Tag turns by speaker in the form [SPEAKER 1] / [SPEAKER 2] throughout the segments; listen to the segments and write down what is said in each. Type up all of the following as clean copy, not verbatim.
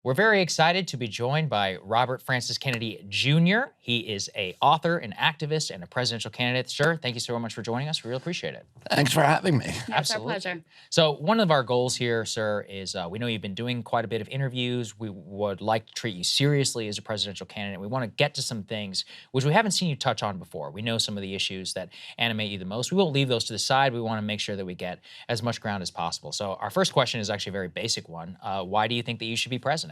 [SPEAKER 1] We're very excited to be joined by Robert Francis Kennedy Jr. He is an author, an activist, and a presidential candidate. Sir, thank you so much for joining us. We really appreciate it.
[SPEAKER 2] Thanks for having me.
[SPEAKER 3] Yeah, it's our pleasure.
[SPEAKER 1] So one of our goals here, sir, is we know you've been doing quite a bit of interviews. We would like to treat you seriously as a presidential candidate. We want to get to some things which we haven't seen you touch on before. We know some of the issues that animate you the most. We won't leave those to the side. We want to make sure that we get as much ground as possible. So our first question is actually a very basic one. Why do you think that you should be president?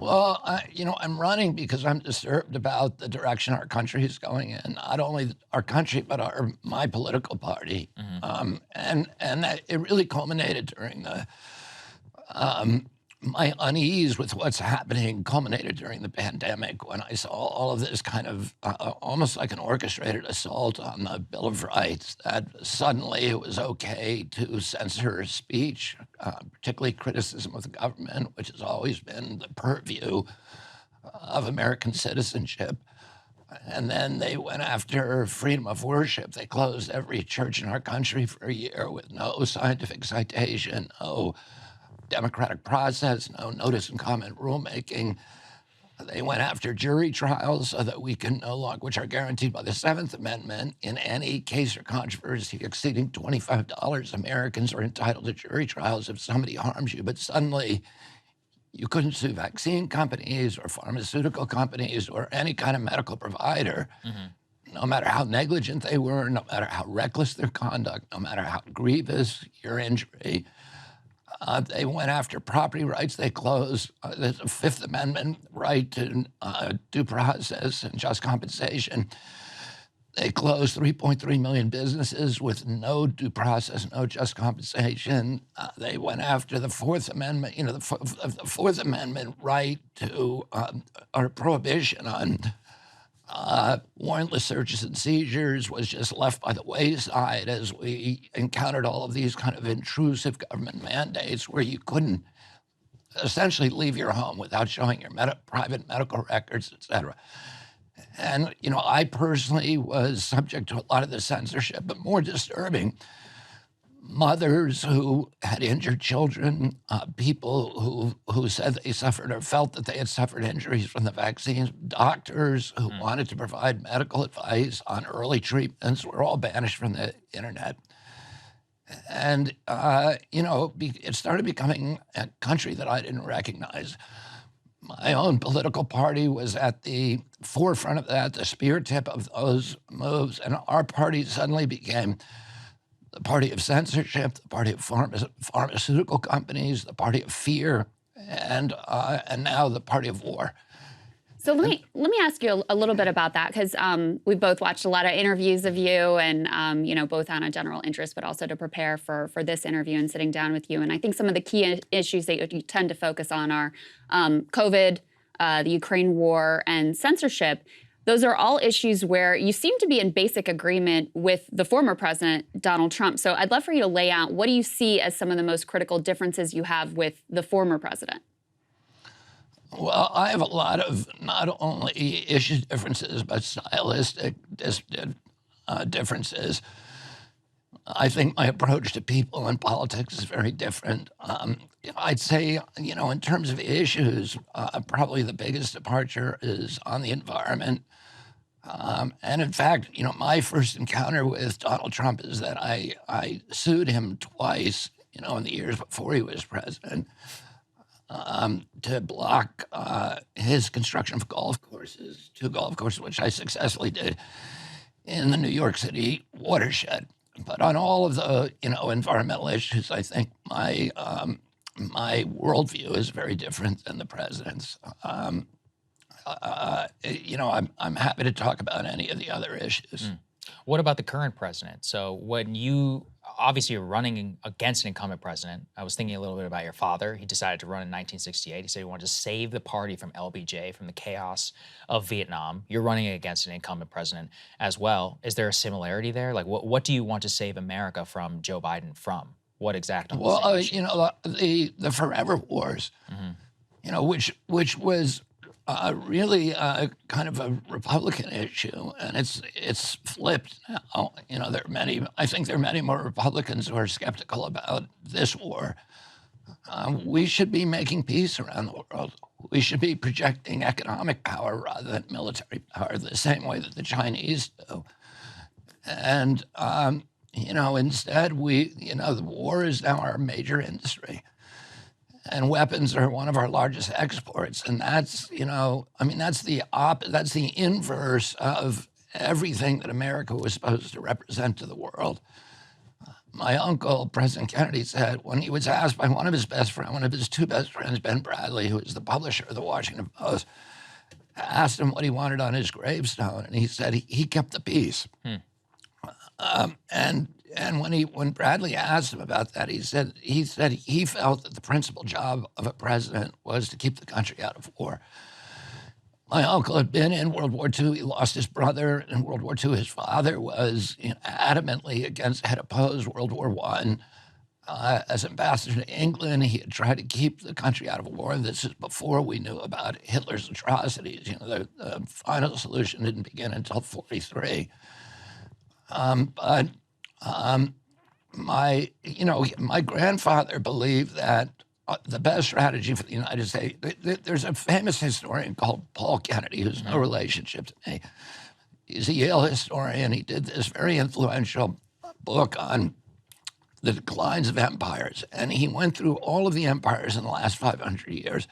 [SPEAKER 2] Well, I'm running because I'm disturbed about the direction our country is going in. Not only our country, but my political party. And that it really culminated during the my unease with what's happening culminated during the pandemic when I saw all of this kind of almost like an orchestrated assault on the Bill of Rights, that suddenly it was okay to censor speech, particularly criticism of the government, which has always been the purview of American citizenship. And then they went after freedom of worship. They closed every church in our country for a year with no scientific citation, no democratic process, no notice and comment rulemaking. They went after jury trials so that we can no longer, which are guaranteed by the Seventh Amendment, in any case or controversy exceeding $25, Americans are entitled to jury trials if somebody harms you. But suddenly, you couldn't sue vaccine companies or pharmaceutical companies or any kind of medical provider, no matter how negligent they were, no matter how reckless their conduct, no matter how grievous your injury. They went after property rights. They closed the Fifth Amendment right to due process and just compensation. They closed 3.3 million businesses with no due process, no just compensation. They went after the Fourth Amendment, the Fourth Amendment right to, or prohibition on warrantless searches and seizures was just left by the wayside as we encountered all of these kind of intrusive government mandates where you couldn't essentially leave your home without showing your private medical records, et cetera. And, I personally was subject to a lot of the censorship, but more disturbing, mothers who had injured children, people who said they suffered or felt that they had suffered injuries from the vaccines, doctors who wanted to provide medical advice on early treatments were all banished from the internet. And, it started becoming a country that I didn't recognize. My own political party was at the forefront of that, the spear tip of those moves, and our party suddenly became the party of censorship, the party of pharmaceutical companies, the party of fear, and now the party of war.
[SPEAKER 3] So let me ask you a little bit about that, because we've both watched a lot of interviews of you, and both on a general interest, but also to prepare for this interview and sitting down with you. And I think some of the key issues that you tend to focus on are COVID, the Ukraine war, and censorship. Those are all issues where you seem to be in basic agreement with the former president, Donald Trump. So I'd love for you to lay out, what do you see as some of the most critical differences you have with the former president?
[SPEAKER 2] Well, I have a lot of not only issue differences, but stylistic differences. I think my approach to people and politics is very different. I'd say, in terms of issues, probably the biggest departure is on the environment. And in fact, my first encounter with Donald Trump is that I sued him twice, in the years before he was president, to block his construction of golf courses, 2 golf courses, which I successfully did in the New York City watershed. But on all of the, environmental issues, I think my worldview is very different than the president's. I'm happy to talk about any of the other issues.
[SPEAKER 1] What about the current president? So when you obviously are running against an incumbent president, I was thinking a little bit about your father. He decided to run in 1968. He said he wanted to save the party from LBJ, from the chaos of Vietnam. You're running against an incumbent president as well. Is there a similarity there? Like, what do you want to save America from Joe Biden from? What exactly?
[SPEAKER 2] Well, the forever wars, which was really kind of a Republican issue, and it's flipped now. I think there are many more Republicans who are skeptical about this war We should be making peace around the world. We should be projecting economic power rather than military power, the same way that the Chinese do. And, instead the war is now our major industry. And weapons are one of our largest exports. And that's, that's the inverse of everything that America was supposed to represent to the world. My uncle, President Kennedy, said when he was asked by one of his two best friends, Ben Bradley, who is the publisher of the Washington Post, asked him what he wanted on his gravestone, and he said he kept the peace. And when Bradley asked him about that, he said he felt that the principal job of a president was to keep the country out of war. My uncle had been in World War II. He lost his brother in World War II. His father was adamantly had opposed World War I. As ambassador to England, he had tried to keep the country out of war. This is before we knew about Hitler's atrocities. The final solution didn't begin until 1943. My grandfather believed that the best strategy for the United States, there's a famous historian called Paul Kennedy, who's no relationship to me. He's a Yale historian. He did this very influential book on the declines of empires. And he went through all of the empires in the last 500 years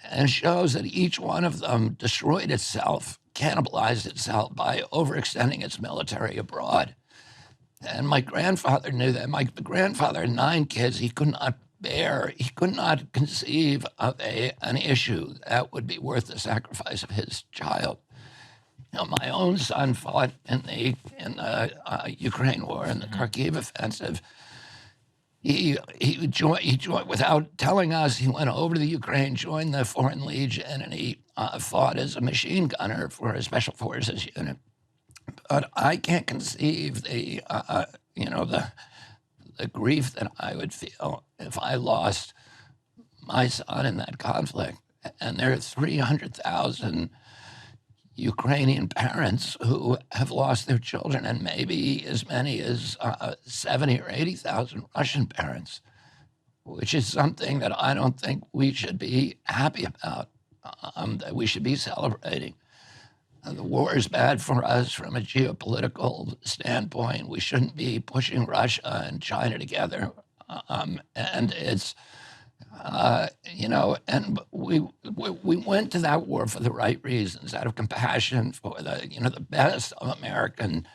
[SPEAKER 2] and shows that each one of them destroyed itself, cannibalized itself by overextending its military abroad. And my grandfather knew that. My grandfather had 9 kids. He could not conceive of an issue that would be worth the sacrifice of his child. My own son fought in the Ukraine war, in the Kharkiv offensive. He joined without telling us. He went over to the Ukraine, joined the Foreign Legion, and he fought as a machine gunner for a special forces unit. But I can't conceive the grief that I would feel if I lost my son in that conflict. And there are 300,000 Ukrainian parents who have lost their children, and maybe as many as 70 or 80,000 Russian parents, which is something that I don't think we should be happy about, that we should be celebrating. The war is bad for us from a geopolitical standpoint. We shouldn't be pushing Russia and China together. And it's, and we went to that war for the right reasons, out of compassion for the best of American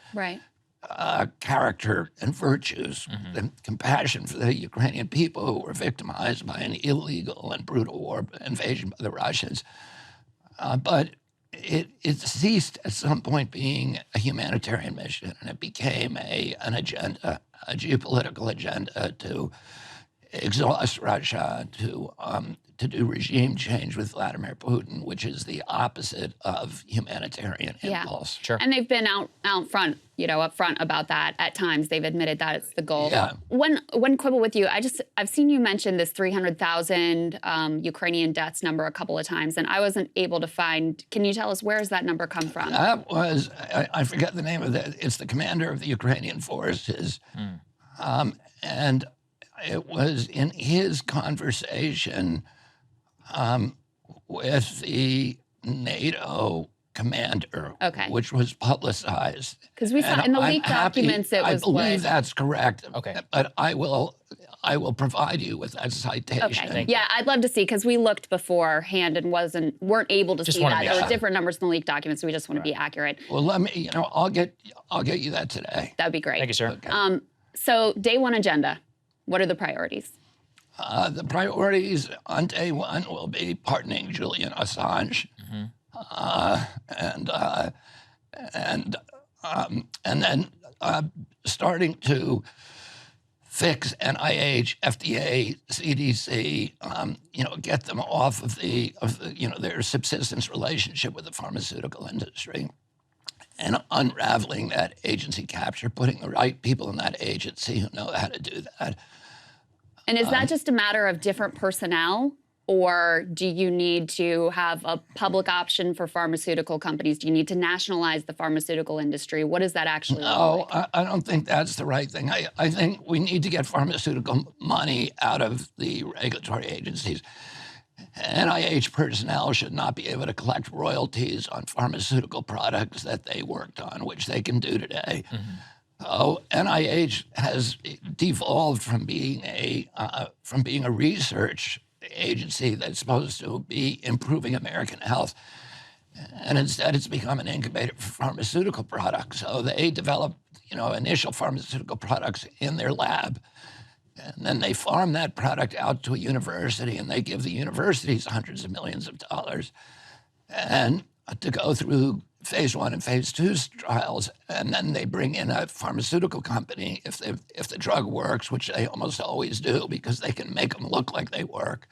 [SPEAKER 2] character and virtues, the compassion for the Ukrainian people who were victimized by an illegal and brutal war invasion by the Russians. But it ceased at some point being a humanitarian mission, and it became an agenda, a geopolitical agenda to exhaust Russia, to do regime change with Vladimir Putin, which is the opposite of humanitarian impulse.
[SPEAKER 1] Sure.
[SPEAKER 3] And they've been out front, up front about that at times. They've admitted that it's the goal.
[SPEAKER 2] Yeah.
[SPEAKER 3] One quibble with you, I've seen you mention this 300,000 Ukrainian deaths number a couple of times, and I wasn't able to find. Can you tell us where does that number come from?
[SPEAKER 2] That was, I forget the name of it. It's the commander of the Ukrainian forces. And it was in his conversation with the NATO commander, which was publicized.
[SPEAKER 3] Because we saw in the leaked documents it was.
[SPEAKER 2] I believe that's correct.
[SPEAKER 1] Okay.
[SPEAKER 2] But I will provide you with that citation.
[SPEAKER 3] Okay. Yeah, I'd love to see, because we looked beforehand and weren't able to see that. There were different numbers in the leaked documents, so we just want to be accurate.
[SPEAKER 2] Well, let me. I'll get you that today.
[SPEAKER 3] That'd be great.
[SPEAKER 1] Thank you, sir.
[SPEAKER 2] Okay.
[SPEAKER 3] So day one agenda. What are the priorities?
[SPEAKER 2] The priorities on day one will be pardoning Julian Assange, and then starting to fix NIH, FDA, CDC, get them off of their subsistence relationship with the pharmaceutical industry, and unraveling that agency capture, putting the right people in that agency who know how to do that.
[SPEAKER 3] And is that just a matter of different personnel Or do you need to have a public option for pharmaceutical companies? Do you need to nationalize the pharmaceutical industry? What does that actually look like?
[SPEAKER 2] I don't think that's the right thing. I think we need to get pharmaceutical money out of the regulatory agencies. NIH personnel should not be able to collect royalties on pharmaceutical products that they worked on, which they can do today. NIH has devolved from being a research agency that's supposed to be improving American health, and instead it's become an incubator for pharmaceutical products. So they develop, initial pharmaceutical products in their lab, and then they farm that product out to a university, and they give the universities hundreds of millions of dollars, and to go through phase 1 and phase 2 trials, and then they bring in a pharmaceutical company if the drug works, which they almost always do because they can make them look like they work.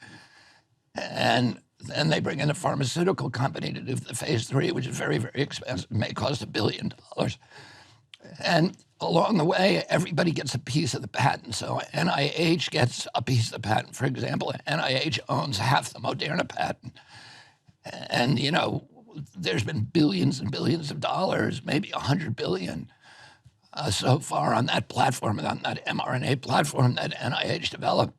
[SPEAKER 2] And then they bring in a pharmaceutical company to do the phase 3, which is very, very expensive, may cost $1 billion. And along the way, everybody gets a piece of the patent. So NIH gets a piece of the patent. For example, NIH owns half the Moderna patent. And, there's been billions and billions of dollars, maybe 100 billion so far on that platform, on that mRNA platform that NIH developed.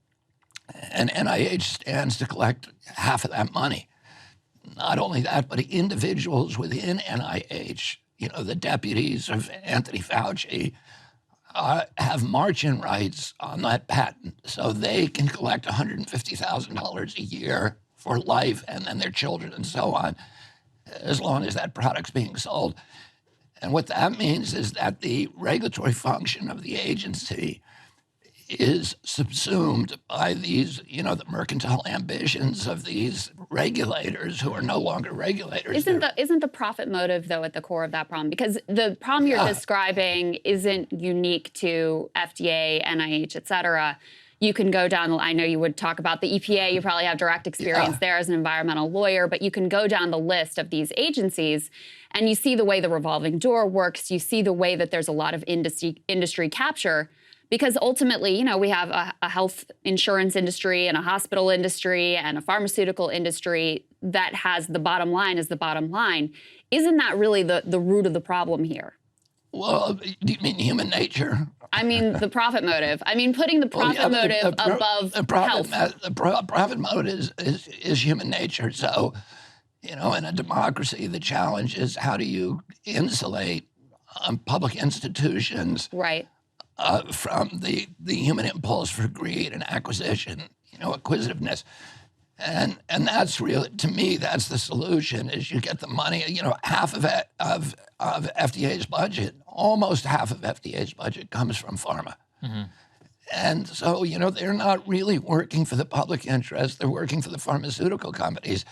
[SPEAKER 2] And NIH stands to collect half of that money. Not only that, but individuals within NIH, the deputies of Anthony Fauci, have margin rights on that patent. So they can collect $150,000 a year for life, and then their children and so on, as long as that product's being sold. And what that means is that the regulatory function of the agency is subsumed by these, the mercantile ambitions of these regulators who are no longer regulators.
[SPEAKER 3] Isn't the profit motive, though, at the core of that problem? Because the problem you're describing isn't unique to FDA, NIH, et cetera. You can go down, I know you would talk about the EPA, you probably have direct experience there as an environmental lawyer, but you can go down the list of these agencies and you see the way the revolving door works, you see the way that there's a lot of industry capture, because ultimately, we have a health insurance industry and a hospital industry and a pharmaceutical industry that has the bottom line as the bottom line. Isn't that really the root of the problem here?
[SPEAKER 2] Well, do you mean human nature?
[SPEAKER 3] I mean, the profit motive. I mean, putting the profit motive above health.
[SPEAKER 2] The profit motive is human nature. So, in a democracy, the challenge is how do you insulate public institutions from the human impulse for greed and acquisition, acquisitiveness. And that's really, to me, that's the solution, is you get the money, half of FDA's budget, almost half of FDA's budget comes from pharma. And so, they're not really working for the public interest, they're working for the pharmaceutical companies.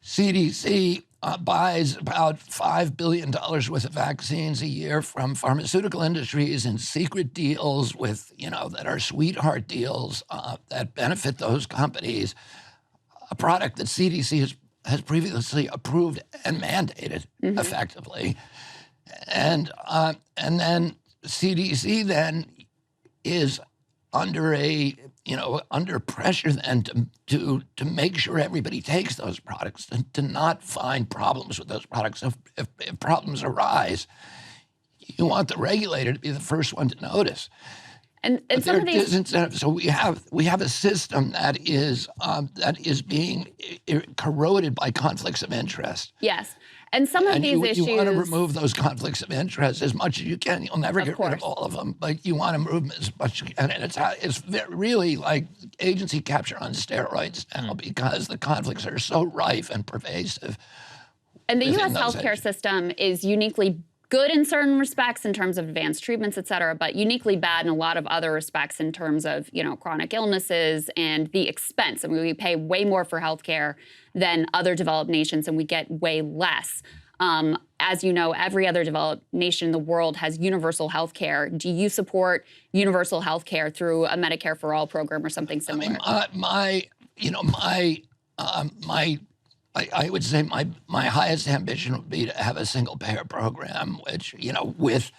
[SPEAKER 2] CDC buys about $5 billion worth of vaccines a year from pharmaceutical industries in secret deals with, that are sweetheart deals that benefit those companies. A product that CDC has previously approved and mandated effectively. And then CDC then is under under pressure then to make sure everybody takes those products and to not find problems with those products. If problems arise, you want the regulator to be the first one to notice.
[SPEAKER 3] And some of these
[SPEAKER 2] disincentives. So we have a system that is being corroded by conflicts of interest.
[SPEAKER 3] Yes. And some of these issues...
[SPEAKER 2] You want to remove those conflicts of interest as much as you can. You'll never get rid of all of them, but you want to remove them as much as you can. And it's really like agency capture on steroids now because the conflicts are so rife and pervasive.
[SPEAKER 3] And the U.S. healthcare system is uniquely good in certain respects in terms of advanced treatments, et cetera, but uniquely bad in a lot of other respects in terms of, chronic illnesses and the expense. I mean, we pay way more for healthcare than other developed nations, and we get way less. As you know, every other developed nation in the world has universal health care. Do you support universal health care through a Medicare for All program or something similar?
[SPEAKER 2] I would say my highest ambition would be to have a single payer program, which, with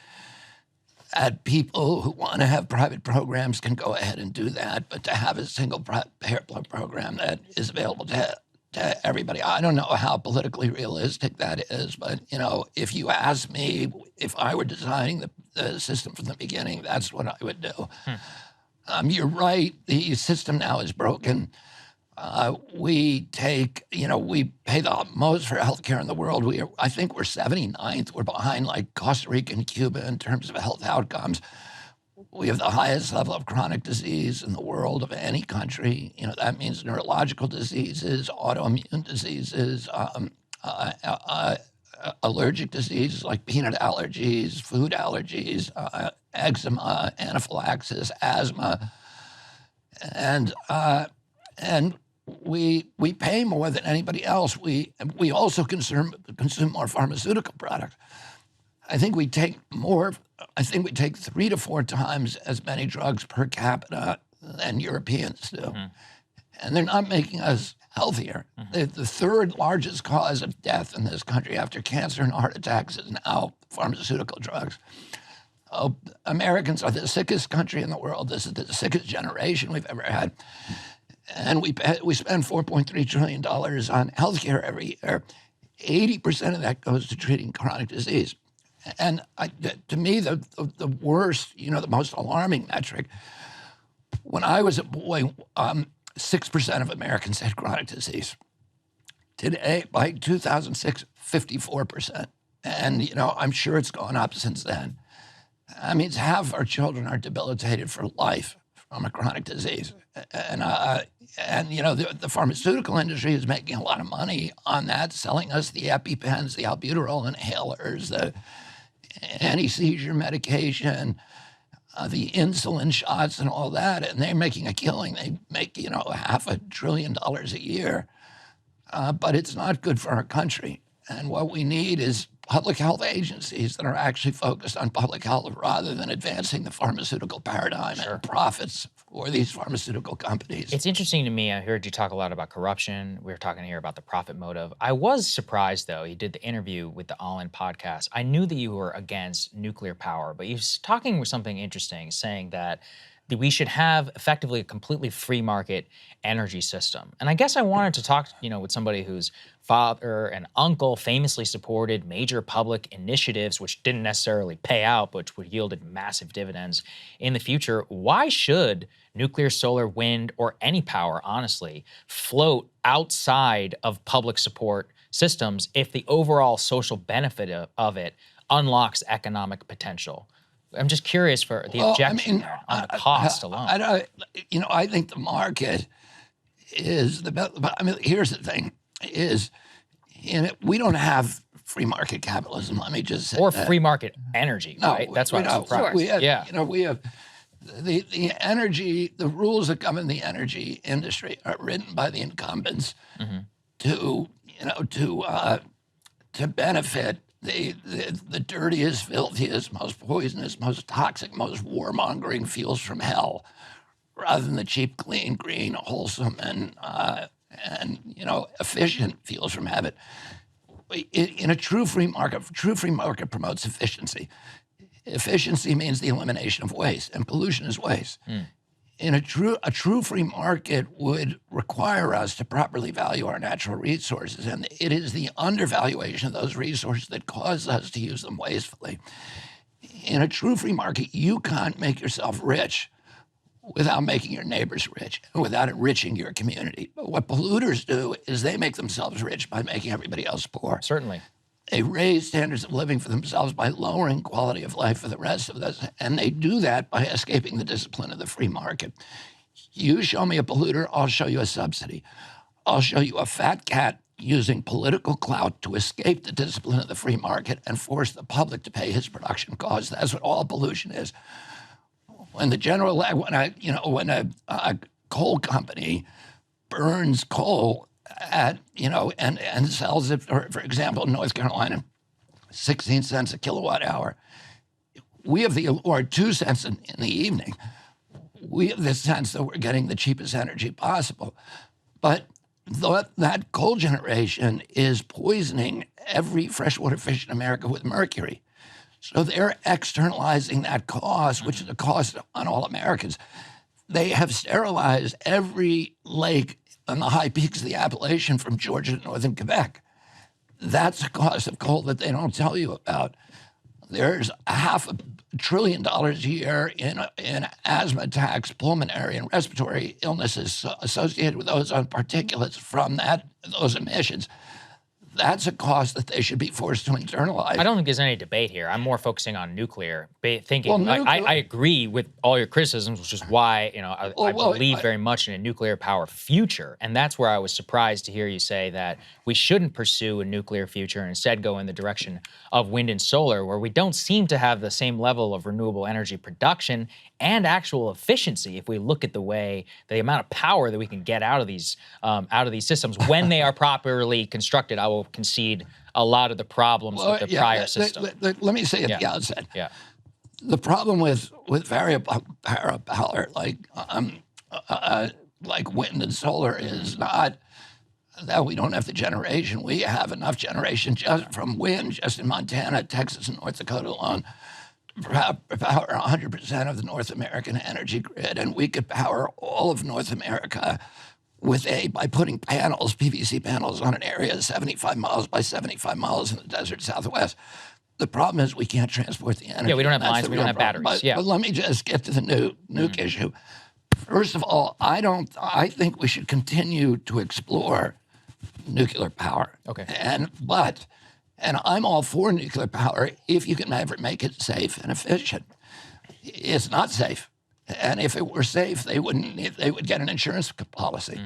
[SPEAKER 2] that people who want to have private programs can go ahead and do that, but to have a single payer program that is available to everybody, I don't know how politically realistic that is, but if you ask me, if I were designing the system from the beginning, that's what I would do. You're right, the system now is broken. We pay the most for healthcare in the world. I think we're 79th. We're behind like Costa Rica and Cuba in terms of health outcomes. We have the highest level of chronic disease in the world of any country. That means neurological diseases, autoimmune diseases, allergic diseases like peanut allergies, food allergies, eczema, anaphylaxis, asthma, and we pay more than anybody else. We also consume more pharmaceutical products. I think we take 3 to 4 times as many drugs per capita than Europeans do. And they're not making us healthier. The third largest cause of death in this country after cancer and heart attacks is now pharmaceutical drugs. Americans are the sickest country in the world. This is the sickest generation we've ever had. And we spend $4.3 trillion on healthcare every year. 80% of that goes to treating chronic disease. And to me, the worst, the most alarming metric, when I was a boy, 6% of Americans had chronic disease. Today, by 2006, 54%. And, I'm sure it's gone up since then. That means half our children are debilitated for life from a chronic disease. And the pharmaceutical industry is making a lot of money on that, selling us the EpiPens, the albuterol inhalers, the anti-seizure medication, the insulin shots and all that, and they're making a killing. They make, $500 billion a year, but it's not good for our country. And what we need is public health agencies that are actually focused on public health rather than advancing the pharmaceutical paradigm and profits for these pharmaceutical companies.
[SPEAKER 1] It's interesting to me. I heard you talk a lot about corruption. We were talking here about the profit motive. I was surprised, though. You did the interview with the All In podcast. I knew that you were against nuclear power, but you was talking with something interesting, saying that we should have effectively a completely free market energy system. And I guess I wanted to talk, with somebody whose father and uncle famously supported major public initiatives, which didn't necessarily pay out, but which yielded massive dividends in the future. Why should nuclear, solar, wind, or any power, honestly, float outside of public support systems if the overall social benefit of it unlocks economic potential? I'm just curious for the objection on the cost alone.
[SPEAKER 2] I think the market is the best. Here's the thing: we don't have free market capitalism. Let me just say
[SPEAKER 1] or
[SPEAKER 2] that.
[SPEAKER 1] Free market energy, right? That's why I'm surprised.
[SPEAKER 2] We have the energy. The rules that govern the energy industry are written by the incumbents to benefit the dirtiest, filthiest, most poisonous, most toxic, most warmongering fuels from hell, rather than the cheap, clean, green, wholesome, and efficient fuels from heaven. In a true free market promotes efficiency. Efficiency means the elimination of waste, and pollution is waste. In a true free market would require us to properly value our natural resources, and it is the undervaluation of those resources that causes us to use them wastefully. In a true free market, you can't make yourself rich without making your neighbors rich, and without enriching your community. But what polluters do is they make themselves rich by making everybody else poor.
[SPEAKER 1] Certainly.
[SPEAKER 2] They raise standards of living for themselves by lowering quality of life for the rest of us, and they do that by escaping the discipline of the free market. You show me a polluter, I'll show you a subsidy. I'll show you a fat cat using political clout to escape the discipline of the free market and force the public to pay his production costs. That's what all pollution is. When a coal company burns coal and sells it, for example, in North Carolina, 16 cents a kilowatt hour. Or 2 cents in the evening. We have this sense that we're getting the cheapest energy possible. But that coal generation is poisoning every freshwater fish in America with mercury. So they're externalizing that cost, which is a cost on all Americans. They have sterilized every lake on the high peaks of the Appalachian from Georgia to northern Quebec. That's a cost of coal that they don't tell you about. There's $500 billion a year in asthma attacks, pulmonary and respiratory illnesses associated with ozone particulates from those emissions. That's a cost that they should be forced to internalize.
[SPEAKER 1] I don't think there's any debate here. I'm more focusing on nuclear, thinking.
[SPEAKER 2] Well,
[SPEAKER 1] I agree with all your criticisms, which is why I believe very much in a nuclear power future, and that's where I was surprised to hear you say that we shouldn't pursue a nuclear future and instead go in the direction of wind and solar, where we don't seem to have the same level of renewable energy production and actual efficiency. If we look at the amount of power that we can get out of these systems when they are properly constructed, I will concede a lot of the problems with the prior system.
[SPEAKER 2] Let me say at the outset, the problem with variable power like wind and solar is not that we don't have the generation. We have enough generation just from wind, just in Montana, Texas, and North Dakota alone, to power 100% of the North American energy grid, and we could power all of North America by putting panels, PVC panels, on an area 75 miles by 75 miles in the desert Southwest. The problem is we can't transport the energy.
[SPEAKER 1] Yeah, we don't have lines, we don't have batteries.
[SPEAKER 2] But let me just get to the nuke issue. First of all, I think we should continue to explore nuclear power.
[SPEAKER 1] Okay.
[SPEAKER 2] And I'm all for nuclear power if you can ever make it safe and efficient. It's not safe. And if it were safe, they would get an insurance policy.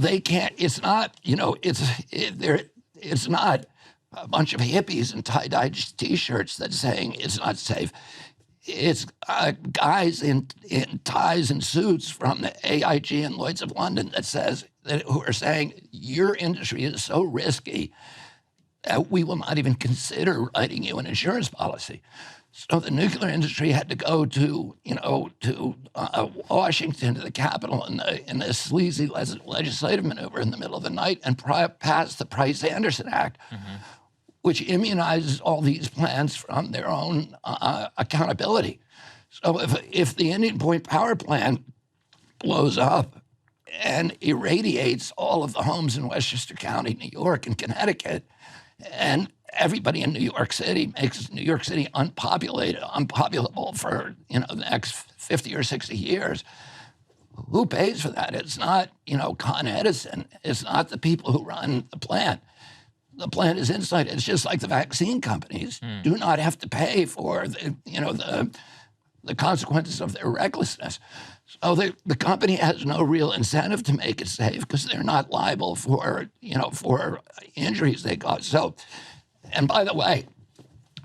[SPEAKER 2] They can't. It's not. It's not a bunch of hippies in tie-dye T-shirts that's saying it's not safe. It's guys in ties and suits from the AIG and Lloyd's of London who are saying your industry is so risky that we will not even consider writing you an insurance policy. So the nuclear industry had to go to Washington, to the Capitol, in a sleazy legislative maneuver in the middle of the night and pass the Price-Anderson Act, which immunizes all these plants from their own accountability. So if the Indian Point Power Plant blows up and irradiates all of the homes in Westchester County, New York, and Connecticut, and everybody in New York City makes New York City unpopulable for the next 50 or 60 years, who pays for that? It's not Con Edison. It's not the people who run the plant. The plant is inside. It's just like the vaccine companies do not have to pay for the consequences of their recklessness. So the company has no real incentive to make it safe because they're not liable for injuries they cause. So, and by the way,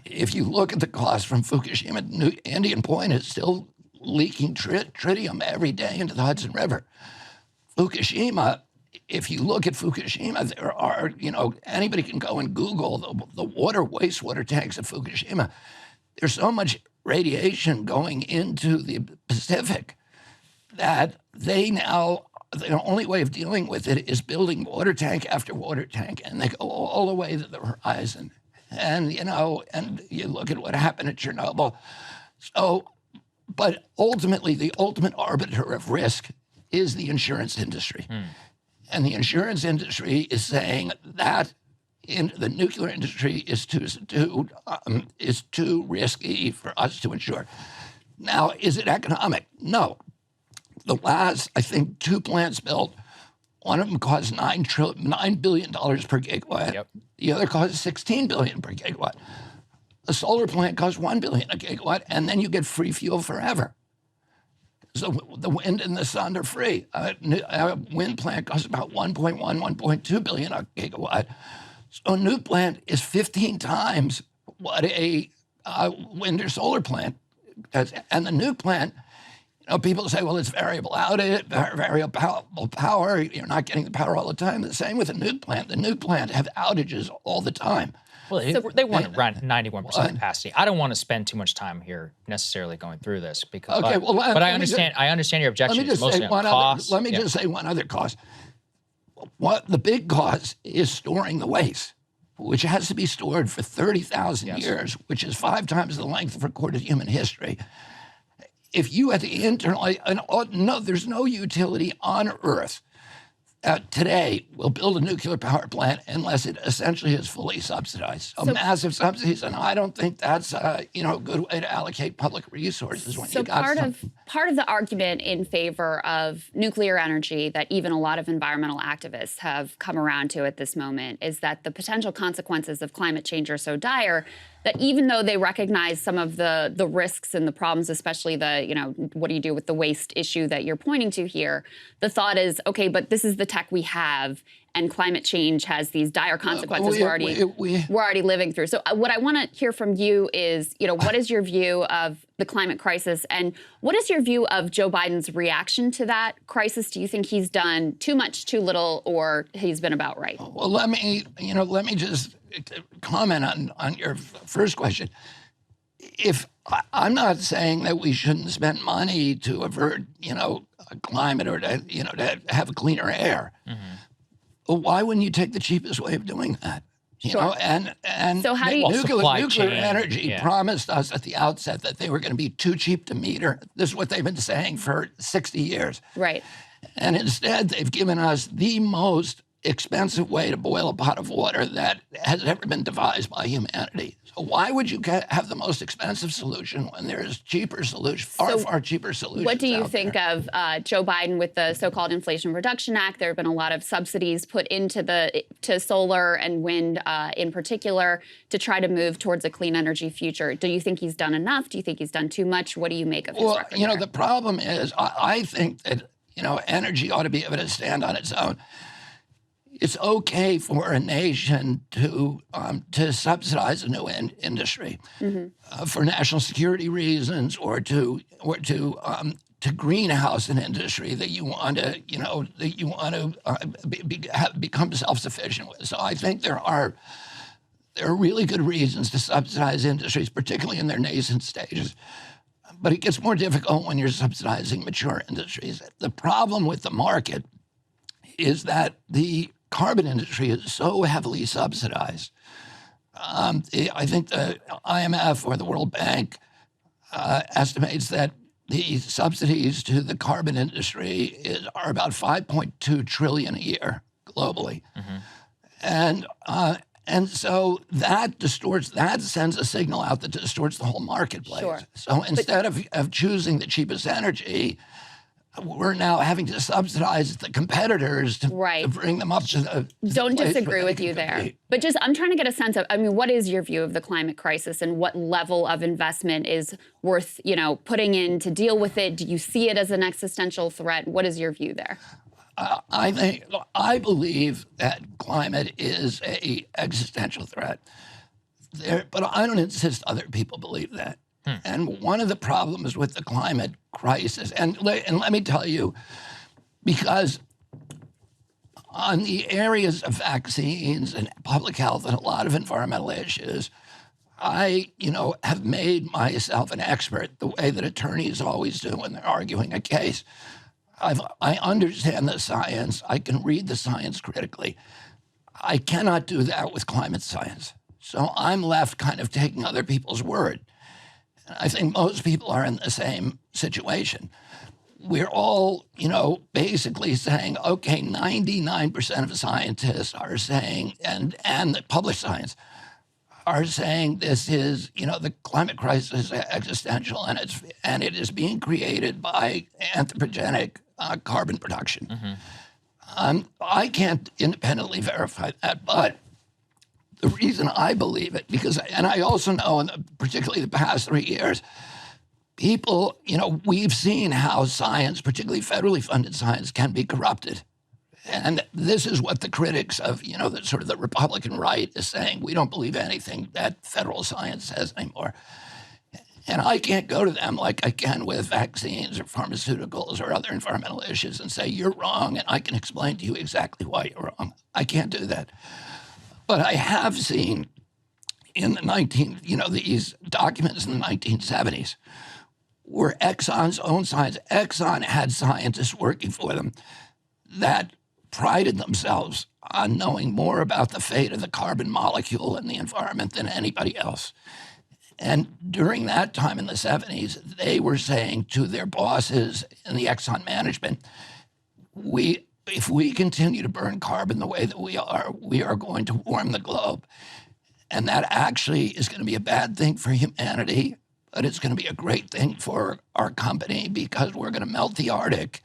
[SPEAKER 2] if you look at the cost from Fukushima, Indian Point is still leaking tritium every day into the Hudson River. Fukushima, if you look at Fukushima, there are, anybody can go and Google the wastewater tanks at Fukushima. There's so much radiation going into the Pacific that the only way of dealing with it is building water tank after water tank, and they go all the way to the horizon. And you look at what happened at Chernobyl. So, but ultimately, the ultimate arbiter of risk is the insurance industry. And the insurance industry is saying that the nuclear industry is too risky for us to insure. Now, is it economic? No. The last, I think, 2 plants built, one of them cost $9 billion per gigawatt. Yep. The other costs $16 billion per gigawatt. A solar plant costs $1 billion a gigawatt, and then you get free fuel forever. So the wind and the sun are free. A wind plant costs about $1.2 billion a gigawatt. So a nuke plant is 15 times what a wind or solar plant does. And the nuke plant, people say, well, it's variable power. You're not getting the power all the time. The same with a nuke plant. The nuke plant have outages all the time.
[SPEAKER 1] Well, they want to run 91% capacity. I don't want to spend too much time here necessarily going through this because. Okay, but I understand your objection.
[SPEAKER 2] Let me just say one other cost. What the big cost is storing the waste. which has to be stored for 30,000
[SPEAKER 1] Yes.
[SPEAKER 2] years, which is 5 times the length of recorded human history. If you had the internal, no, there's no utility on Earth today will build a nuclear power plant unless it essentially is fully subsidized. So massive subsidies, and I don't think that's a good way to allocate public resources when you got
[SPEAKER 3] part of the argument in favor of nuclear energy that even a lot of environmental activists have come around to at this moment is that the potential consequences of climate change are so dire that even though they recognize some of the risks and the problems, especially what do you do with the waste issue that you're pointing to here, the thought is, okay, but this is the tech we have, and climate change has these dire consequences we're already living through. So what I want to hear from you is, what is your view of the climate crisis, and what is your view of Joe Biden's reaction to that crisis? Do you think he's done too much, too little, or he's been about right?
[SPEAKER 2] Well, let me just comment on your first question. If I'm not saying that we shouldn't spend money to avert, climate or to have cleaner air. Mm-hmm. Well, why wouldn't you take the cheapest way of doing that? And
[SPEAKER 3] so how do you
[SPEAKER 2] nuclear energy promised us at the outset that they were going to be too cheap to meter. This is what they've been saying for 60 years.
[SPEAKER 3] Right.
[SPEAKER 2] And instead, they've given us the most expensive way to boil a pot of water that has ever been devised by humanity. So why would you have the most expensive solution when there's cheaper solutions, far cheaper solutions?
[SPEAKER 3] What do you think of Joe Biden with the so-called Inflation Reduction Act? There have been a lot of subsidies put into to solar and wind in particular to try to move towards a clean energy future. Do you think he's done enough? Do you think he's done too much? What do you make of his record there?
[SPEAKER 2] The problem is I think that energy ought to be able to stand on its own. It's okay for a nation to subsidize a new industry for national security reasons, or to greenhouse an industry that you want to become self-sufficient with. So I think there are really good reasons to subsidize industries, particularly in their nascent stages. But it gets more difficult when you're subsidizing mature industries. The problem with the market is that the carbon industry is so heavily subsidized. I think the IMF or the World Bank estimates that the subsidies to the carbon industry are about $5.2 trillion a year globally. Mm-hmm. And so that sends a signal out that distorts the whole marketplace.
[SPEAKER 3] Sure.
[SPEAKER 2] So instead of choosing the cheapest energy, we're now having to subsidize the competitors to bring them up to the
[SPEAKER 3] Don't disagree with you there. But I'm trying to get a sense of, what is your view of the climate crisis, and what level of investment is worth, putting in to deal with it? Do you see it as an existential threat? What is your view there?
[SPEAKER 2] I believe that climate is an existential threat, but I don't insist other people believe that. And one of the problems with the climate crisis, and let me tell you, because on the areas of vaccines and public health and a lot of environmental issues, I, have made myself an expert the way that attorneys always do when they're arguing a case. I understand the science. I can read the science critically. I cannot do that with climate science. So I'm left kind of taking other people's word. And I think most people are in the same situation. We're all, basically saying, okay, 99% of scientists are saying, and the published science are saying this is, the climate crisis is existential, and it is being created by anthropogenic carbon production. Mm-hmm. I can't independently verify that, but the reason I believe it, and I also know, particularly the past 3 years, people, we've seen how science, particularly federally funded science, can be corrupted. And this is what the critics of, the Republican right is saying. We don't believe anything that federal science says anymore. And I can't go to them like I can with vaccines or pharmaceuticals or other environmental issues and say, you're wrong, and I can explain to you exactly why you're wrong. I can't do that. But I have seen in the these documents in the 1970s where Exxon's own science, Exxon had scientists working for them that prided themselves on knowing more about the fate of the carbon molecule in the environment than anybody else. And during that time in the 70s, they were saying to their bosses in the Exxon management, if we continue to burn carbon the way that we are going to warm the globe. And that actually is going to be a bad thing for humanity, but it's going to be a great thing for our company because we're going to melt the Arctic.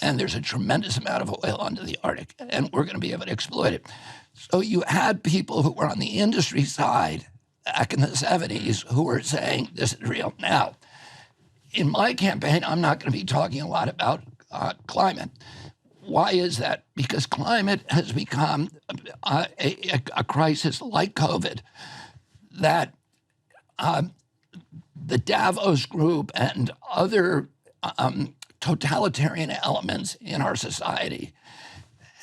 [SPEAKER 2] And there's a tremendous amount of oil under the Arctic, and we're going to be able to exploit it. So you had people who were on the industry side back in the 70s who were saying this is real. Now, in my campaign, I'm not going to be talking a lot about climate. Why is that? Because climate has become a crisis like COVID that the Davos group and other totalitarian elements in our society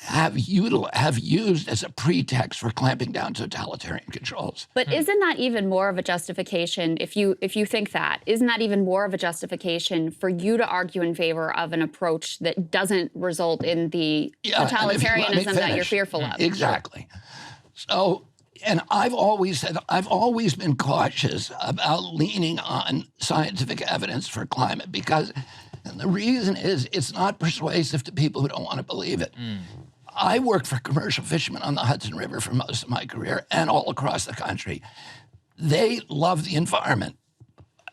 [SPEAKER 2] have used as a pretext for clamping down totalitarian controls.
[SPEAKER 3] But isn't that even more of a justification, if you think that, isn't that even more of a justification for you to argue in favor of an approach that doesn't result in the totalitarianism that you're fearful of?
[SPEAKER 2] Exactly. So, and I've always been cautious about leaning on scientific evidence for climate because, and the reason is it's not persuasive to people who don't want to believe it. I worked for commercial fishermen on the Hudson River for most of my career and all across the country. They love the environment.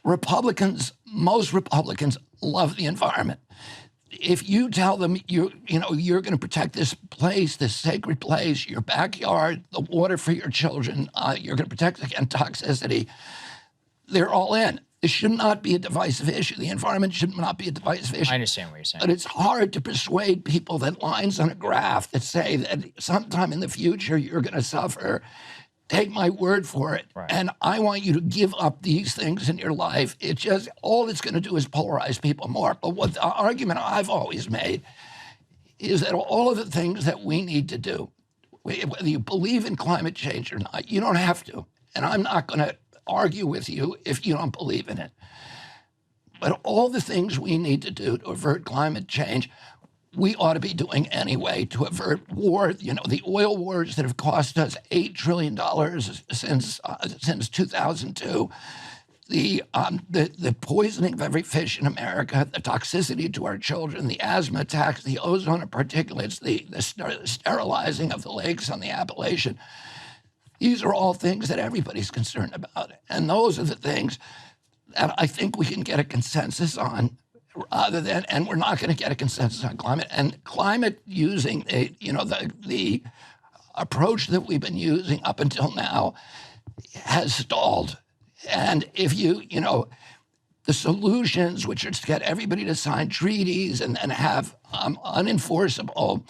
[SPEAKER 2] Most Republicans love the environment. If you tell them you're going to protect this place, this sacred place, your backyard, the water for your children, you're going to protect against toxicity, they're all in. It should not be a divisive issue. The environment should not be a divisive issue.
[SPEAKER 1] I understand what you're saying.
[SPEAKER 2] But it's hard to persuade people that lines on a graph that say that sometime in the future you're going to suffer. Take my word for it.
[SPEAKER 1] Right.
[SPEAKER 2] And I want you to give up these things in your life. It just, all it's going to do is polarize people more. But what the argument I've always made is that all of the things that we need to do, whether you believe in climate change or not, you don't have to. And I'm not going to argue with you if you don't believe in it. But all the things we need to do to avert climate change, we ought to be doing anyway to avert war. You know, the oil wars that have cost us $8 trillion since 2002, the poisoning of every fish in America, the toxicity to our children, the asthma attacks, the ozone particulates, the sterilizing of the lakes on the Appalachian. These are all things that everybody's concerned about. And those are the things that I think we can get a consensus on rather than, and we're not going to get a consensus on climate. And climate using, the approach that we've been using up until now has stalled. And if the solutions, which are to get everybody to sign treaties and then have unenforceable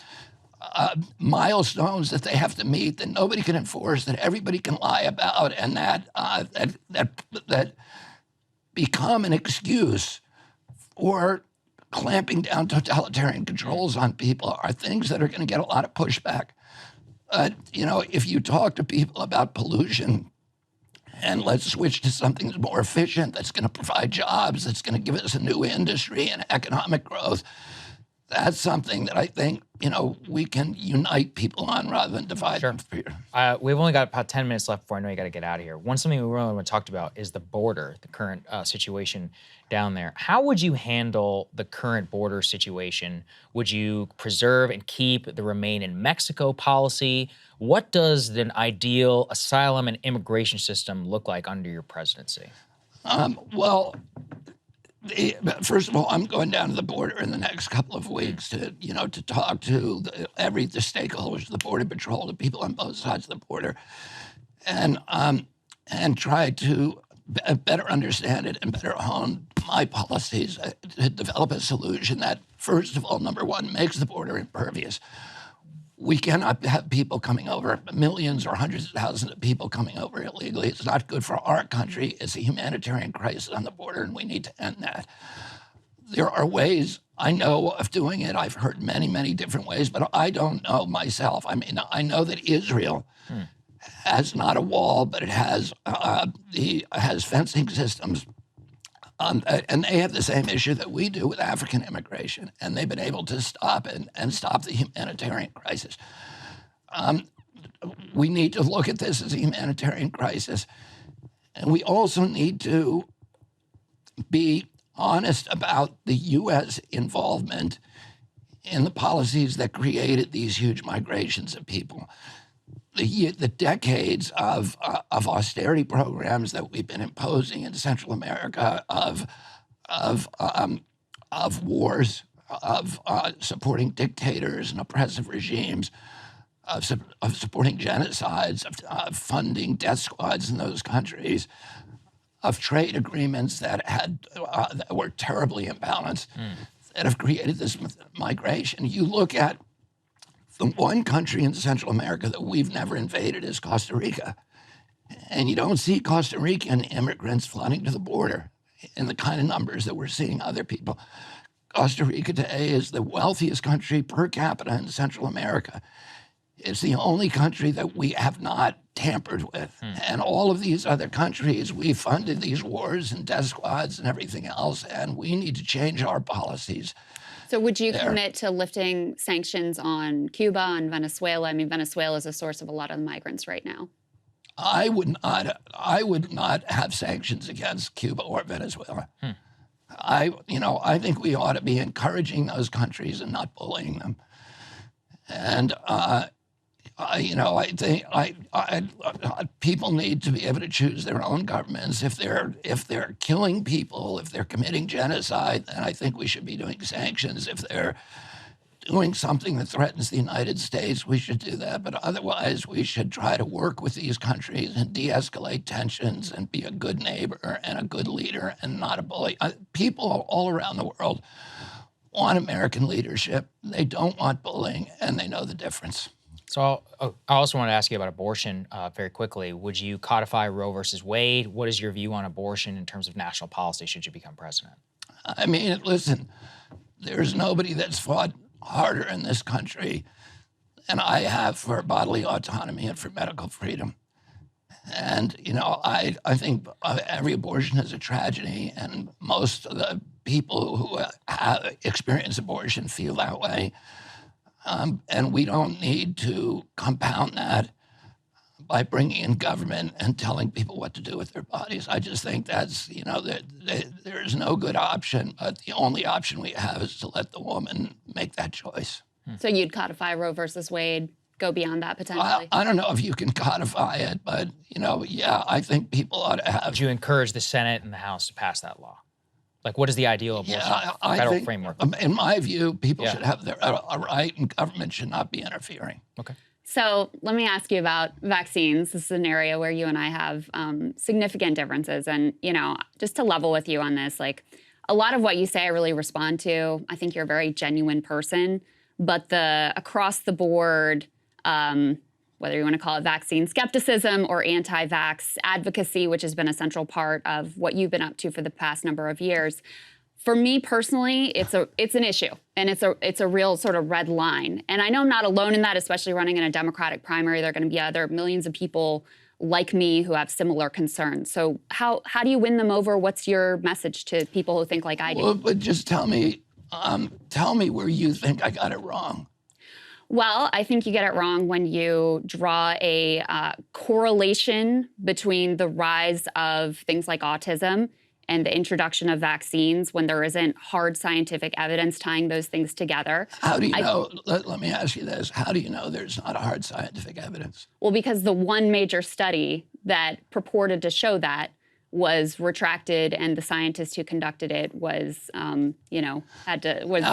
[SPEAKER 2] milestones that they have to meet that nobody can enforce, that everybody can lie about, and that become an excuse for clamping down totalitarian controls on people, are things that are going to get a lot of pushback. If you talk to people about pollution, and let's switch to something that's more efficient, that's going to provide jobs, that's going to give us a new industry and economic growth, that's something that I think, we can unite people on rather than divide them.
[SPEAKER 1] We've only got about 10 minutes left before I know you got to get out of here. Something we really want to talk about is the border, the current situation down there. How would you handle the current border situation? Would you preserve and keep the Remain in Mexico policy? What does an ideal asylum and immigration system look like under your presidency?
[SPEAKER 2] First of all, I'm going down to the border in the next couple of weeks to talk to the stakeholders of the Border Patrol, the people on both sides of the border, and try to better understand it and better hone my policies to develop a solution that, first of all, number one, makes the border impervious. We cannot have people coming over, millions or hundreds of thousands of people coming over illegally. It's not good for our country. It's a humanitarian crisis on the border, and we need to end that. There are ways I know of doing it. I've heard many, many different ways, but I don't know myself. I mean, I know that Israel has not a wall, but it has fencing systems And they have the same issue that we do with African immigration, and they've been able to stop and stop the humanitarian crisis. We need to look at this as a humanitarian crisis, and we also need to be honest about the U.S. involvement in the policies that created these huge migrations of people. The decades of austerity programs that we've been imposing in Central America, of wars, of supporting dictators and oppressive regimes, of supporting genocides, of funding death squads in those countries, of trade agreements that were terribly imbalanced, that have created this migration. You look at the one country in Central America that we've never invaded is Costa Rica. And you don't see Costa Rican immigrants flooding to the border in the kind of numbers that we're seeing other people. Costa Rica today is the wealthiest country per capita in Central America. It's the only country that we have not tampered with. And all of these other countries, we funded these wars and death squads and everything else, and we need to change our policies.
[SPEAKER 3] So would you commit to lifting sanctions on Cuba, on Venezuela? I mean, Venezuela is a source of a lot of the migrants right now.
[SPEAKER 2] I would not have sanctions against Cuba or Venezuela. I think we ought to be encouraging those countries and not bullying them. And I think people need to be able to choose their own governments. If they're killing people, if they're committing genocide, then I think we should be doing sanctions. If they're doing something that threatens the United States, we should do that. But otherwise, we should try to work with these countries and de-escalate tensions and be a good neighbor and a good leader and not a bully. People all around the world want American leadership. They don't want bullying, and they know the difference.
[SPEAKER 1] So I also want to ask you about abortion very quickly. Would you codify Roe versus Wade? What is your view on abortion in terms of national policy should you become president?
[SPEAKER 2] I mean, listen, there's nobody that's fought harder in this country than I have for bodily autonomy and for medical freedom. And, I think every abortion is a tragedy, and most of the people who experience abortion feel that way. And we don't need to compound that by bringing in government and telling people what to do with their bodies. I just think that's, there's no good option, but the only option we have is to let the woman make that choice.
[SPEAKER 3] So you'd codify Roe versus Wade, go beyond that potentially?
[SPEAKER 2] I don't know if you can codify it, but, yeah, I think people ought to have.
[SPEAKER 1] Would you encourage the Senate and the House to pass that law? Like, what is the ideal abortion federal framework?
[SPEAKER 2] In my view, people should have a right, and government should not be interfering.
[SPEAKER 1] Okay.
[SPEAKER 3] So let me ask you about vaccines. This is an area where you and I have significant differences. And, just to level with you on this, like, a lot of what you say I really respond to. I think you're a very genuine person. But the across the board, whether you want to call it vaccine skepticism or anti-vax advocacy, which has been a central part of what you've been up to for the past number of years. For me personally, it's an issue, and it's a real sort of red line. And I know I'm not alone in that, especially running in a Democratic primary. There are going to be other millions of people like me who have similar concerns. So how do you win them over? What's your message to people who think like I do?
[SPEAKER 2] Well, but just tell me where you think I got it wrong.
[SPEAKER 3] Well, I think you get it wrong when you draw a correlation between the rise of things like autism and the introduction of vaccines when there isn't hard scientific evidence tying those things together.
[SPEAKER 2] How do you know? Let me ask you this. How do you know there's not a hard scientific evidence?
[SPEAKER 3] Well, because the one major study that purported to show that was retracted, and the scientist who conducted it was,
[SPEAKER 2] Now,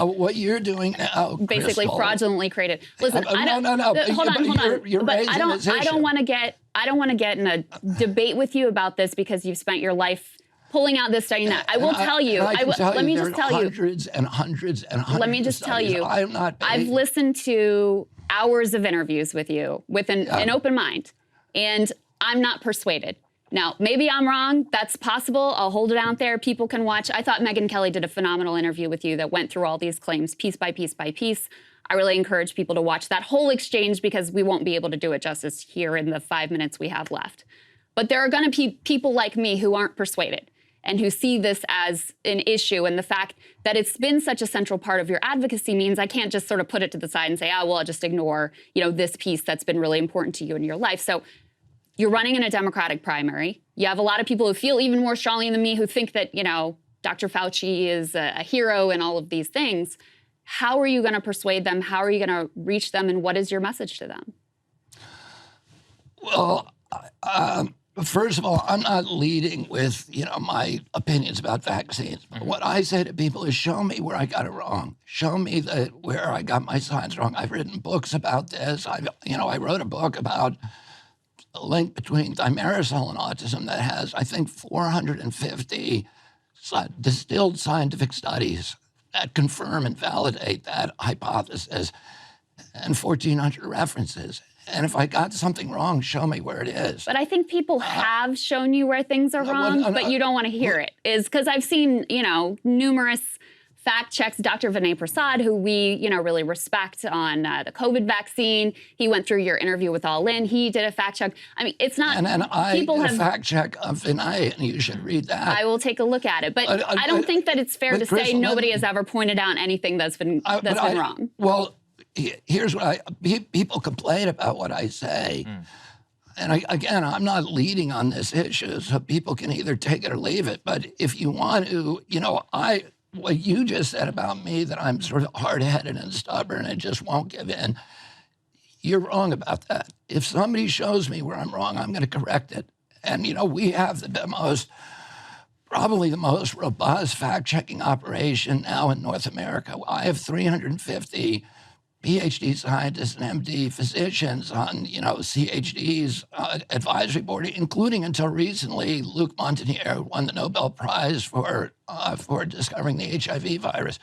[SPEAKER 2] what you're doing now,
[SPEAKER 3] basically
[SPEAKER 2] Krystal,
[SPEAKER 3] fraudulently created. Listen,
[SPEAKER 2] no.
[SPEAKER 3] Hold on.
[SPEAKER 2] You're
[SPEAKER 3] But
[SPEAKER 2] raising this issue.
[SPEAKER 3] I don't want to get in a debate with you about this because you've spent your life pulling out this study. Now, I will tell you. Let me just tell you.
[SPEAKER 2] Hundreds and hundreds and hundreds.
[SPEAKER 3] Let me just tell you.
[SPEAKER 2] I'm not.
[SPEAKER 3] I've listened to hours of interviews with you with an open mind, and I'm not persuaded. Now, maybe I'm wrong. That's possible. I'll hold it out there. People can watch. I thought Megyn Kelly did a phenomenal interview with you that went through all these claims piece by piece by piece. I really encourage people to watch that whole exchange because we won't be able to do it justice here in the 5 minutes we have left. But there are going to be people like me who aren't persuaded. and who see this as an issue. And the fact that it's been such a central part of your advocacy means I can't just sort of put it to the side and say, oh, well, I'll just ignore, this piece that's been really important to you in your life. So you're running in a Democratic primary. You have a lot of people who feel even more strongly than me who think that, Dr. Fauci is a hero and all of these things. How are you going to persuade them? How are you going to reach them? And what is your message to them?
[SPEAKER 2] Well, first of all, I'm not leading with, my opinions about vaccines. What I say to people is show me where I got it wrong. Show me where I got my science wrong. I've written books about this. I wrote a book about a link between thimerosal and autism that has, I think, 450 distilled scientific studies that confirm and validate that hypothesis, and 1,400 references. And if I got something wrong, show me where it is.
[SPEAKER 3] But I think people have shown you where things are wrong, but you don't want to hear it. Is because I've seen, numerous fact checks. Dr. Vinay Prasad, who we, really respect on the COVID vaccine. He went through your interview with All In. He did a fact check. I mean, it's not.
[SPEAKER 2] And I did a fact check of Vinay, and you should read that.
[SPEAKER 3] I will take a look at it. But I don't think that it's fair to say nobody has ever pointed out anything that's been wrong.
[SPEAKER 2] Well, here's what people complain about what I say. And again, I'm not leading on this issue, so people can either take it or leave it. But if you want to, what you just said about me, that I'm sort of hard-headed and stubborn and just won't give in, you're wrong about that. If somebody shows me where I'm wrong, I'm going to correct it. And, we have probably the most robust fact-checking operation now in North America. I have 350 PhD scientists and MD physicians on, CHD's advisory board, including until recently Luc Montagnier, who won the Nobel Prize for discovering the HIV virus.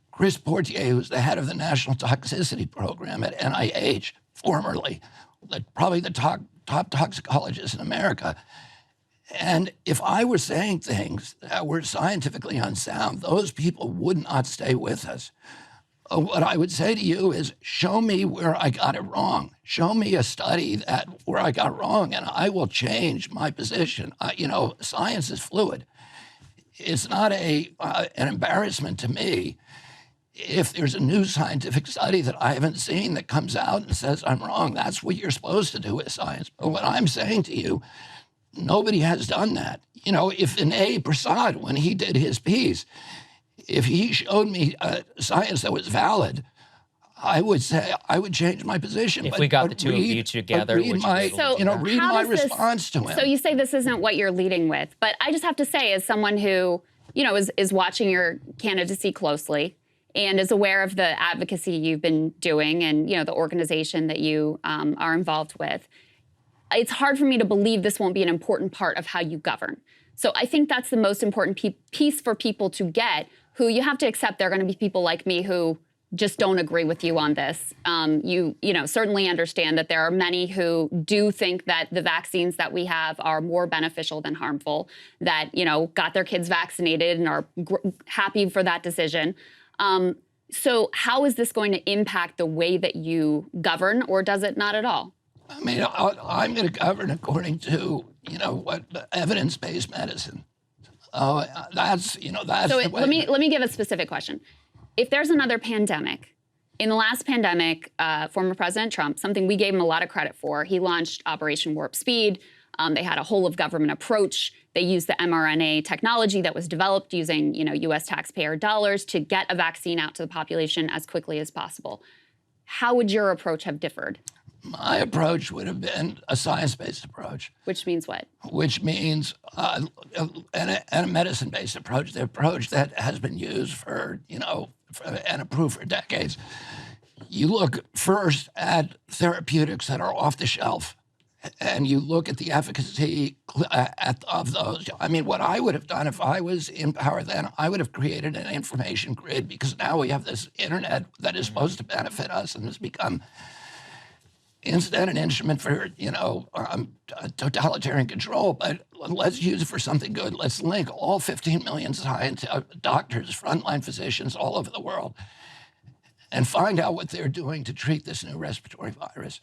[SPEAKER 2] Chris Portier, who's the head of the National Toxicity Program at NIH, formerly, probably the top toxicologist in America. And if I were saying things that were scientifically unsound, those people would not stay with us. What I would say to you is, show me where I got it wrong. Show me a study where I got wrong, and I will change my position. Science is fluid. It's not an embarrassment to me if there's a new scientific study that I haven't seen that comes out and says I'm wrong. That's what you're supposed to do with science. But what I'm saying to you, nobody has done that. If Vinay Prasad, when he did his piece, if he showed me science that was valid, I would say I would change my position.
[SPEAKER 1] If we got the two of you together,
[SPEAKER 2] read my response to him.
[SPEAKER 3] So you say this isn't what you're leading with, but I just have to say, as someone who, is watching your candidacy closely and is aware of the advocacy you've been doing and, the organization that you are involved with, it's hard for me to believe this won't be an important part of how you govern. So I think that's the most important piece for people to get, who you have to accept there are going to be people like me who just don't agree with you on this. You certainly understand that there are many who do think that the vaccines that we have are more beneficial than harmful, that, got their kids vaccinated and are happy for that decision. So how is this going to impact the way that you govern, or does it not at all?
[SPEAKER 2] I mean, I'm going to govern according to, evidence-based medicine. That's
[SPEAKER 3] so
[SPEAKER 2] the way.
[SPEAKER 3] Let me give a specific question. If there's another pandemic, in the last pandemic, former President Trump, something we gave him a lot of credit for, he launched Operation Warp Speed. They had a whole of government approach. They used the mRNA technology that was developed using, U.S. taxpayer dollars to get a vaccine out to the population as quickly as possible. How would your approach have differed?
[SPEAKER 2] My approach would have been a science-based approach.
[SPEAKER 3] Which means what?
[SPEAKER 2] Which means and a medicine-based approach, the approach that has been used for, and approved for decades. You look first at therapeutics that are off the shelf, and you look at the efficacy of those. I mean, what I would have done if I was in power then, I would have created an information grid, because now we have this internet that is supposed to benefit us and has become instead an instrument for, totalitarian control, but let's use it for something good. Let's link all 15 million doctors, frontline physicians all over the world, and find out what they're doing to treat this new respiratory virus,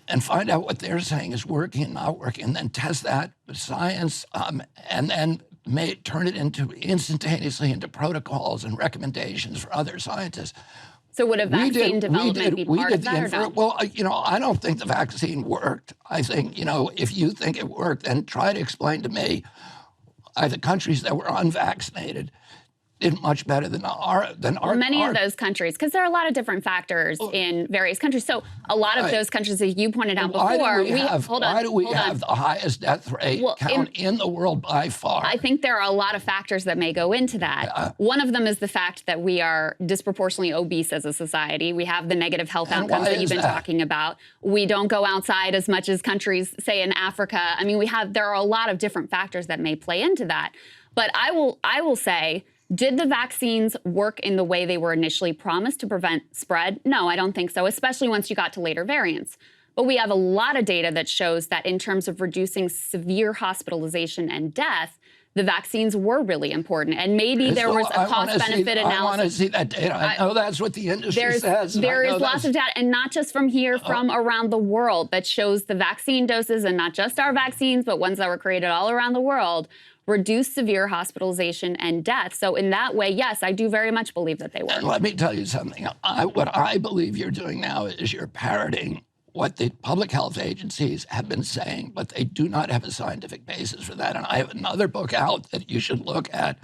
[SPEAKER 2] and find out what they're saying is working and not working, and then test that with science, and then turn it instantaneously into protocols and recommendations for other scientists.
[SPEAKER 3] So would a vaccine development be part of that or no?
[SPEAKER 2] Well, I don't think the vaccine worked. I think, if you think it worked, then try to explain to me the countries that were unvaccinated did much better than our.
[SPEAKER 3] Many of those countries, because there are a lot of different factors in various countries. So a lot of those countries, as you pointed out before,
[SPEAKER 2] why do we have the highest death rate count in the world by far?
[SPEAKER 3] I think there are a lot of factors that may go into that. One of them is the fact that we are disproportionately obese as a society. We have the negative health outcomes that you've been talking about. We don't go outside as much as countries, say in Africa. I mean, there are a lot of different factors that may play into that. But I will say, did the vaccines work in the way they were initially promised to prevent spread? No, I don't think so, especially once you got to later variants. But we have a lot of data that shows that in terms of reducing severe hospitalization and death, the vaccines were really important. And maybe there was a cost-benefit analysis.
[SPEAKER 2] I want to see that data. I know that's what the industry says.
[SPEAKER 3] There is lots of data, and not just from here, from around the world, that shows the vaccine doses, and not just our vaccines, but ones that were created all around the world, reduce severe hospitalization and death. So in that way, yes, I do very much believe that they work.
[SPEAKER 2] And let me tell you something. What I believe you're doing now is you're parroting what the public health agencies have been saying, but they do not have a scientific basis for that. And I have another book out that you should look at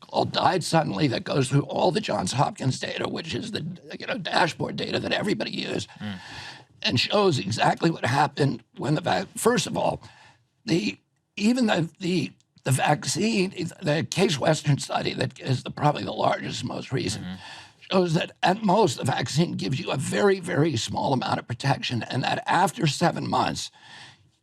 [SPEAKER 2] called Died Suddenly, that goes through all the Johns Hopkins data, which is the dashboard data that everybody used, and shows exactly what happened when first of all, the vaccine, the Case Western study that is probably the largest, most recent, shows that at most the vaccine gives you a very, very small amount of protection, and that after 7 months,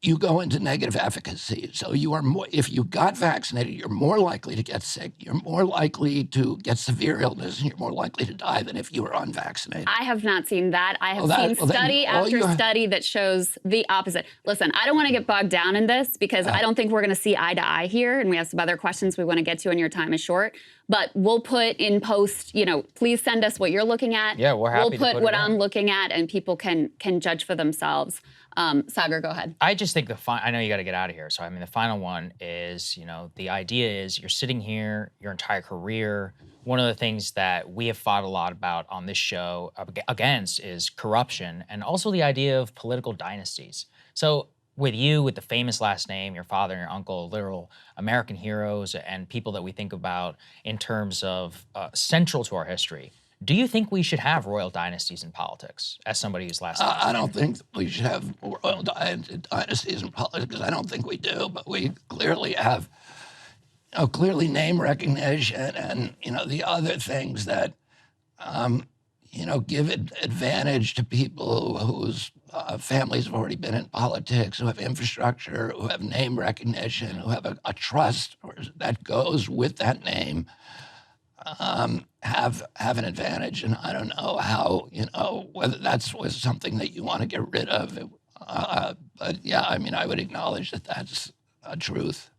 [SPEAKER 2] you go into negative efficacy. So you are if you got vaccinated, you're more likely to get sick, you're more likely to get severe illness, and you're more likely to die than if you were unvaccinated.
[SPEAKER 3] I have not seen that. I have seen study after study that shows the opposite. Listen, I don't want to get bogged down in this because I don't think we're going to see eye to eye here, and we have some other questions we want to get to, and your time is short. But we'll put in post, please send us what you're looking at.
[SPEAKER 1] Yeah, we're happy
[SPEAKER 3] to put what I'm
[SPEAKER 1] in.
[SPEAKER 3] looking at, and people can judge for themselves. Saagar, go ahead.
[SPEAKER 1] I just think I know you got to get out of here. So, I mean, the final one is, the idea is you're sitting here your entire career. One of the things that we have fought a lot about on this show against is corruption and also the idea of political dynasties. So with you, with the famous last name, your father and your uncle, literal American heroes and people that we think about in terms of central to our history, do you think we should have royal dynasties in politics, as somebody who's last name?
[SPEAKER 2] I don't think we should have royal dynasties in politics. I don't think we do, but we clearly have, clearly name recognition and, the other things that, give advantage to people whose families have already been in politics, who have infrastructure, who have name recognition, who have a trust that goes with that name. Have an advantage, and I don't know how, whether was something that you want to get rid of. But yeah, I mean, I would acknowledge that that's a truth.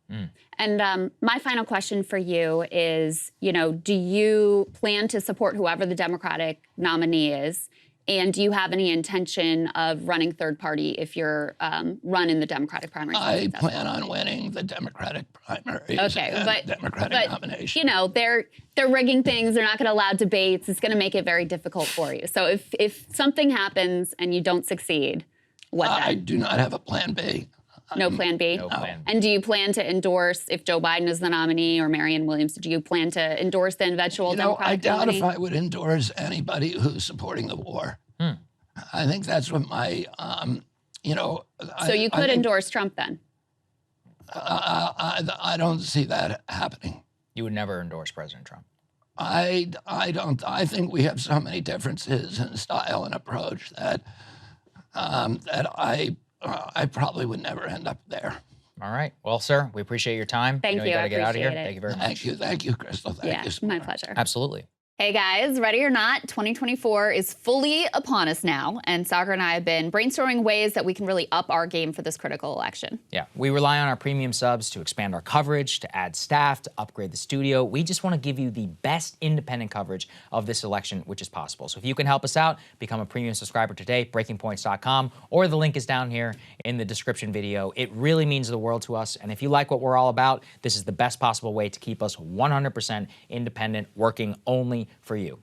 [SPEAKER 3] And my final question for you is, do you plan to support whoever the Democratic nominee is? And do you have any intention of running third party if you're run in the Democratic primary?
[SPEAKER 2] I plan on winning the Democratic primaries.
[SPEAKER 3] Okay, but
[SPEAKER 2] Democratic nomination.
[SPEAKER 3] They're rigging things. They're not going to allow debates. It's going to make it very difficult for you. So if something happens and you don't succeed, what then?
[SPEAKER 2] I do not have a plan B.
[SPEAKER 3] No plan B?
[SPEAKER 1] No plan B.
[SPEAKER 3] And do you plan to endorse, if Joe Biden is the nominee or Marianne Williams, do you plan to endorse the eventual Democratic nominee?
[SPEAKER 2] I doubt if I would endorse anybody who's supporting the war. I think that's what my,
[SPEAKER 3] So you could endorse Trump then?
[SPEAKER 2] I don't see that happening.
[SPEAKER 1] You would never endorse President Trump?
[SPEAKER 2] I don't. I think we have so many differences in style and approach that I probably would never end up there.
[SPEAKER 1] All right. Well, sir, we appreciate your time.
[SPEAKER 3] Thank you.
[SPEAKER 1] You got to
[SPEAKER 3] I
[SPEAKER 1] get out of here.
[SPEAKER 3] appreciate it.
[SPEAKER 1] Thank you very much.
[SPEAKER 2] Thank you, Krystal. Thank you so
[SPEAKER 3] my
[SPEAKER 2] much.
[SPEAKER 3] pleasure.
[SPEAKER 1] Absolutely.
[SPEAKER 4] Hey guys, ready or not, 2024 is fully upon us now, and Saagar and I have been brainstorming ways that we can really up our game for this critical election.
[SPEAKER 1] Yeah, we rely on our premium subs to expand our coverage, to add staff, to upgrade the studio. We just want to give you the best independent coverage of this election, which is possible. So if you can help us out, become a premium subscriber today, breakingpoints.com, or the link is down here in the description video. It really means the world to us, and if you like what we're all about, this is the best possible way to keep us 100% independent, working only for you.